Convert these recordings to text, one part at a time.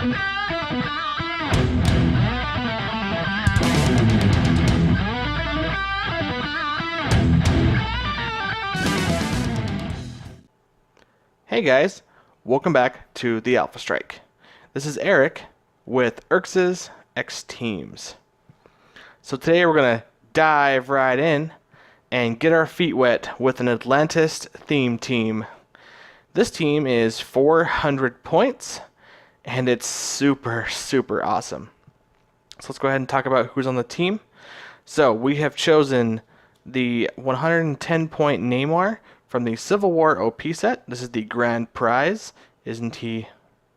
Hey guys, welcome back to the Alpha Strike. This is Eric with Erx's X Teams. So today we're going to dive right in and get our feet wet with an Atlantis theme team. This team is 400 points and it's super awesome. So let's go ahead and talk about who's on the team. So we have chosen the 110 point Namor from the Civil War OP set. This is the grand prize. Isn't he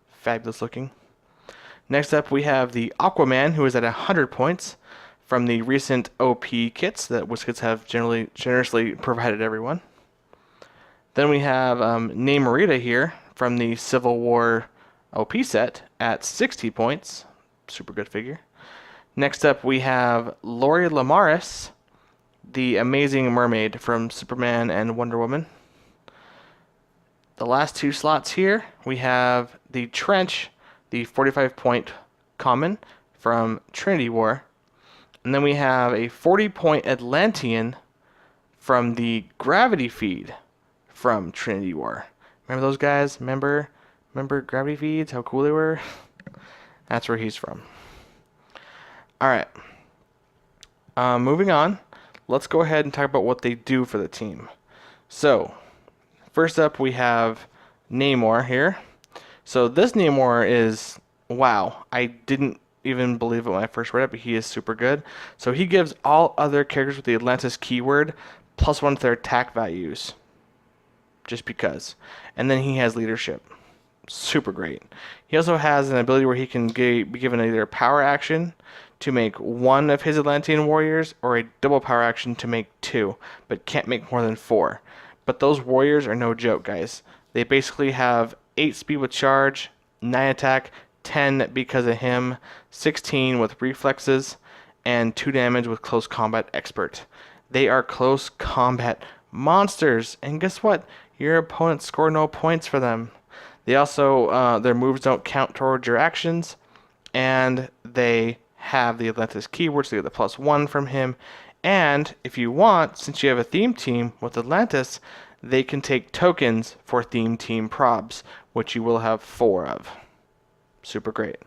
fabulous looking? Next up we have the Aquaman, who is at 100 points from the recent OP kits that WizKids have generously provided everyone. Then we have Namorita here from the Civil War OP set at 60 points. Super good figure. Next up we have Lamaris, the amazing mermaid from Superman and Wonder Woman. The last two slots here, we have the Trench, the 45 point common from Trinity War. And then we have a 40 point Atlantean from the Gravity Feed from Trinity War. Remember those guys? Remember Gravity Feeds? How cool they were? That's where he's from. Alright. Moving on. Let's go ahead and talk about what they do for the team. So, first up we have Namor here. So this Namor is, wow, I didn't even believe it when I first read it, but he is super good. So he gives all other characters with the Atlantis keyword +1 to their attack values. Just because. And then he has leadership. Super great. He also has an ability where he can be given either a power action to make one of his Atlantean warriors or a double power action to make 2, but can't make more than 4. But those warriors are no joke, guys. They basically have 8 speed with charge, 9 attack, 10 because of him, 16 with reflexes, and 2 damage with close combat expert. They are close combat monsters, and guess what? Your opponents score no points for them. They also, their moves don't count towards your actions, and they have the Atlantis keyword, so you get the +1 from him. And if you want, since you have a theme team with Atlantis, they can take tokens for theme team probs, which you will have 4 of. Super great.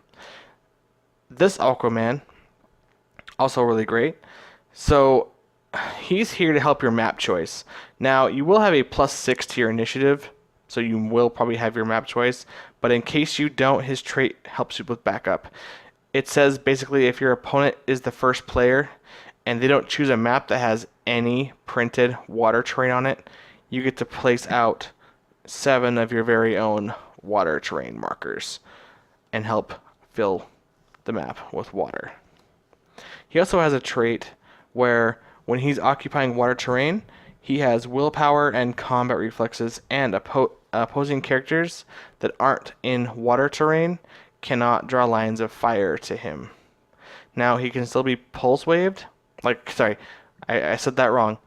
This Aquaman, also really great. So he's here to help your map choice. Now you will have a +6 to your initiative, so you will probably have your map choice, but in case you don't, his trait helps you with backup. It says basically if your opponent is the first player and they don't choose a map that has any printed water terrain on it, you get to place out 7 of your very own water terrain markers and help fill the map with water. He also has a trait where when he's occupying water terrain, he has willpower and combat reflexes, and opposing characters that aren't in water terrain cannot draw lines of fire to him. Now he can still be pulse waved. I said that wrong.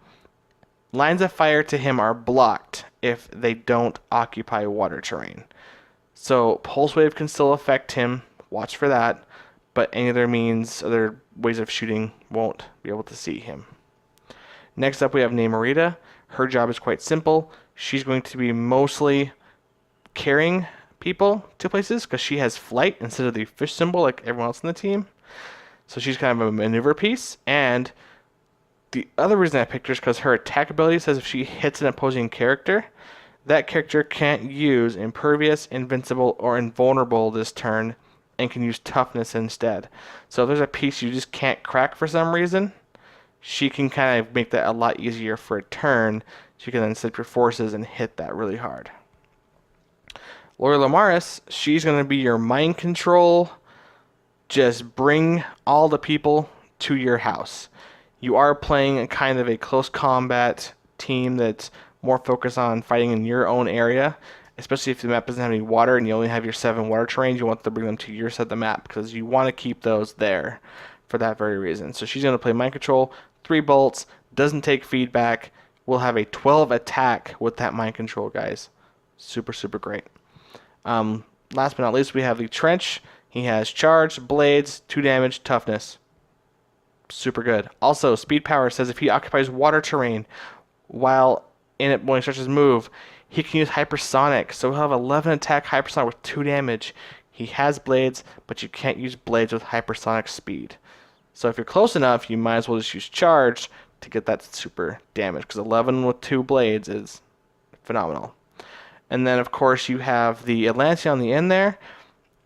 Lines of fire to him are blocked if they don't occupy water terrain. So pulse wave can still affect him. Watch for that. But any other ways of shooting won't be able to see him. Next up we have Namorita. Her job is quite simple. She's going to be mostly carrying people to places because she has flight instead of the fish symbol like everyone else in the team. So she's kind of a maneuver piece. And the other reason I picked her is because her attack ability says if she hits an opposing character, that character can't use impervious, invincible, or invulnerable this turn and can use toughness instead. So if there's a piece you just can't crack for some reason, she can kind of make that a lot easier for a turn. She can then set your forces and hit that really hard. Lamaris, she's going to be your mind control. Just bring all the people to your house. You are playing kind of a close combat team that's more focused on fighting in your own area, especially if the map doesn't have any water and you only have your 7 water terrains. You want to bring them to your side of the map because you want to keep those there for that very reason. So she's going to play mind control, 3 bolts, doesn't take feedback. We'll have a 12 attack with that mind control, guys. Super great. Last but not least, we have the Trench. He has charge, blades, 2 damage, toughness. Super good. Also, speed power says if he occupies water terrain while in it when he starts his move, he can use hypersonic. So he'll have 11 attack hypersonic with 2 damage. He has blades, but you can't use blades with hypersonic speed. So if you're close enough, you might as well just use charge to get that super damage, because 11 with 2 blades is phenomenal. And then, of course, you have the Atlantean on the end there.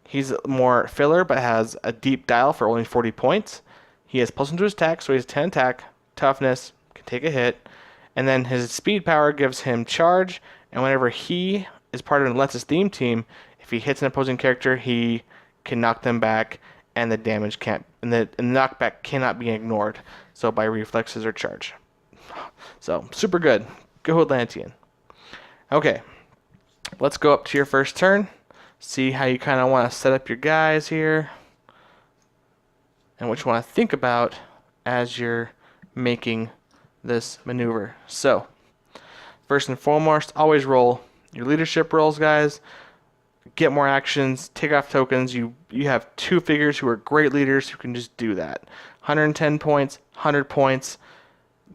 He's more filler, but has a deep dial for only 40 points. He has +1 to his attack, so he has 10 attack, toughness, can take a hit. And then his speed power gives him charge, and whenever he is part of an Atlantis theme team, if he hits an opposing character, he can knock them back, and the damage can't, and the knockback cannot be ignored. So by reflexes or charge. So super good. Go Atlantean. Okay, let's go up to your first turn. See how you kind of want to set up your guys here, and what you want to think about as you're making this maneuver. So, first and foremost, always roll your leadership rolls, guys. Get more actions, take off tokens. You have 2 figures who are great leaders who can just do that. 110 points, 100 points.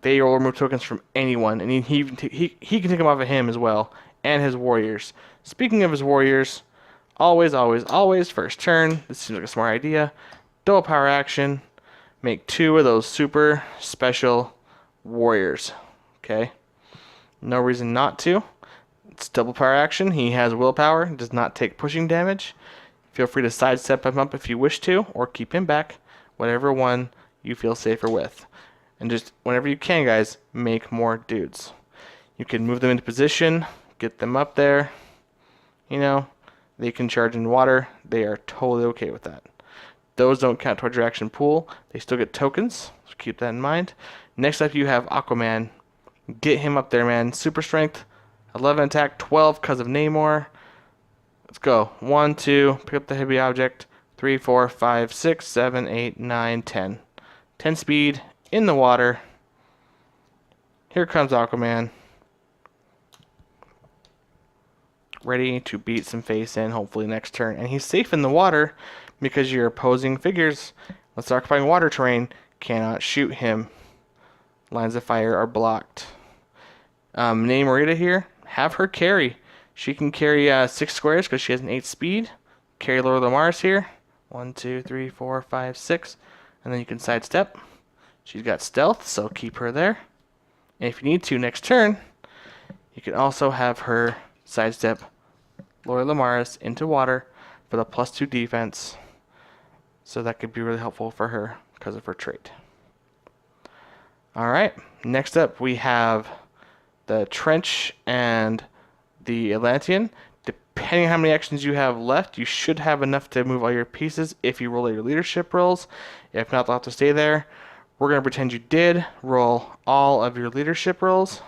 They will remove tokens from anyone, and he can take them off of him as well, and his warriors. Speaking of his warriors, always first turn. This seems like a smart idea. Double power action. Make 2 of those super special warriors. Okay? No reason not to. It's double power action. He has willpower. Does not take pushing damage. Feel free to sidestep him up if you wish to, or keep him back. Whatever one you feel safer with. And just whenever you can, guys, make more dudes. You can move them into position, get them up there. You know, they can charge in water. They are totally okay with that. Those don't count towards your action pool. They still get tokens, so keep that in mind. Next up, you have Aquaman. Get him up there, man. Super strength, 11 attack, 12 because of Namor. Let's go. 1, 2, pick up the heavy object. 3, 4, 5, 6, 7, 8, 9, 10. 10 speed, in the water. Here comes Aquaman. Ready to beat some face in, hopefully next turn. And he's safe in the water because your opposing figures, let's occupying water terrain, cannot shoot him. Lines of fire are blocked. Namorita here, have her carry. She can carry 6 squares because she has an 8 speed. Carry Lord Lamaris here. 1, 2, 3, 4, 5, 6. And then you can sidestep. She's got stealth, so keep her there. And if you need to next turn, you can also have her sidestep Lord Lamaris into water for the +2 defense. So that could be really helpful for her because of her trait. Alright, next up we have the Trench and the Atlantean. Depending on how many actions you have left, you should have enough to move all your pieces if you roll your leadership rolls. If not, they'll have to stay there. We're going to pretend you did roll all of your leadership rolls.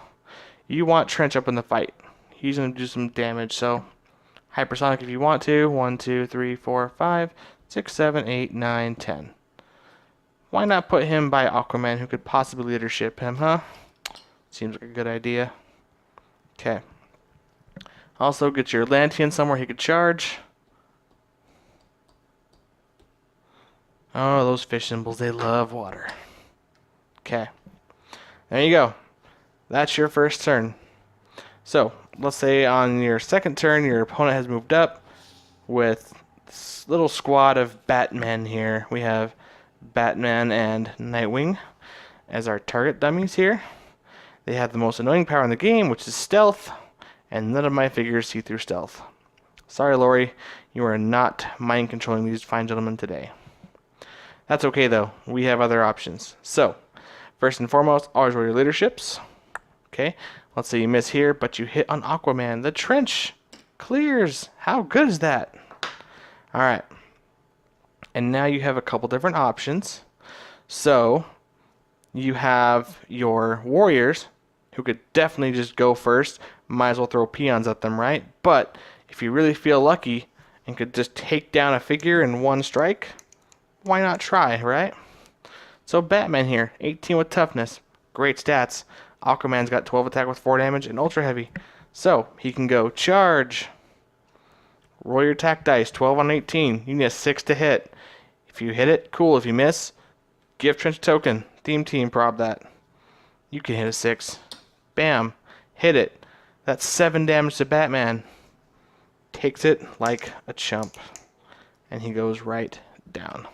You want Trench up in the fight. He's going to do some damage, so hypersonic if you want to. 1, 2, 3, 4, 5, 6, 7, 8, 9, 10. Why not put him by Aquaman, who could possibly leadership him, huh? Seems like a good idea. Okay. Also, get your Atlantean somewhere he could charge. Oh, those fish symbols, they love water. Okay. There you go. That's your first turn. So, let's say on your second turn, your opponent has moved up with this little squad of Batmen here. We have Batman and Nightwing as our target dummies here. They have the most annoying power in the game, which is stealth, and none of my figures see through stealth. Sorry, Lori, you are not mind controlling these fine gentlemen today. That's okay, though. We have other options. So, first and foremost, always roll your leaderships. Okay, let's say you miss here, but you hit on Aquaman. The Trench clears. How good is that? Alright. And now you have a couple different options. So, you have your warriors, who could definitely just go first. Might as well throw peons at them, right? But if you really feel lucky and could just take down a figure in one strike, why not try, right? So Batman here, 18 with toughness, great stats. Aquaman's got 12 attack with 4 damage and ultra heavy. So he can go charge, Roll your attack dice, 12 on 18. You need a 6 to hit. If you hit it, cool. If you miss, gift trench token. Theme team prob that. You can hit a 6. Bam. Hit it. That's 7 damage to Batman. Takes it like a chump. And he goes right down.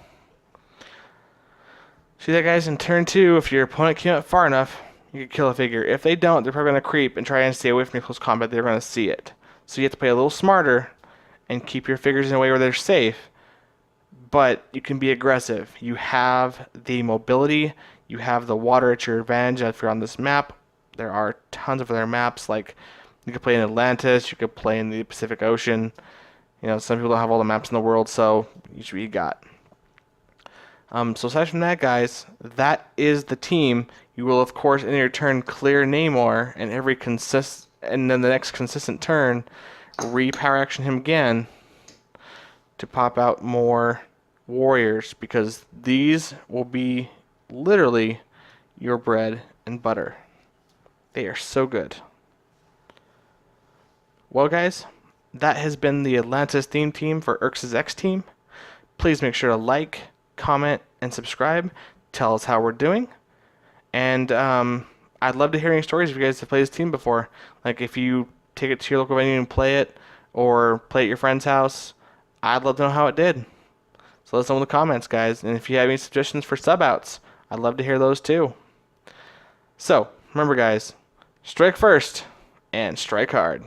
See that, guys? In turn 2, if your opponent came up far enough, you can kill a figure. If they don't, they're probably going to creep and try and stay away from your close combat. They're going to see it. So you have to play a little smarter and keep your figures in a way where they're safe. But you can be aggressive. You have the mobility. You have the water at your advantage. If you're on this map, there are tons of other maps. Like, you could play in Atlantis. You could play in the Pacific Ocean. You know, some people don't have all the maps in the world, so use what you got. So aside from that, guys, that is the team. You will, of course, in your turn, clear Namor, and and then the next consistent turn, repower action him again to pop out more warriors, because these will be literally your bread and butter. They are so good. Well, guys, that has been the Atlantis theme team for Erx's X team. Please make sure to like, comment, and subscribe. Tell us how we're doing. And I'd love to hear any stories if you guys have played this team before. Like, if you take it to your local venue and play it, or play at your friend's house, I'd love to know how it did. So let us know in the comments, guys. And if you have any suggestions for sub-outs, I'd love to hear those too. So, remember, guys, strike first and strike hard.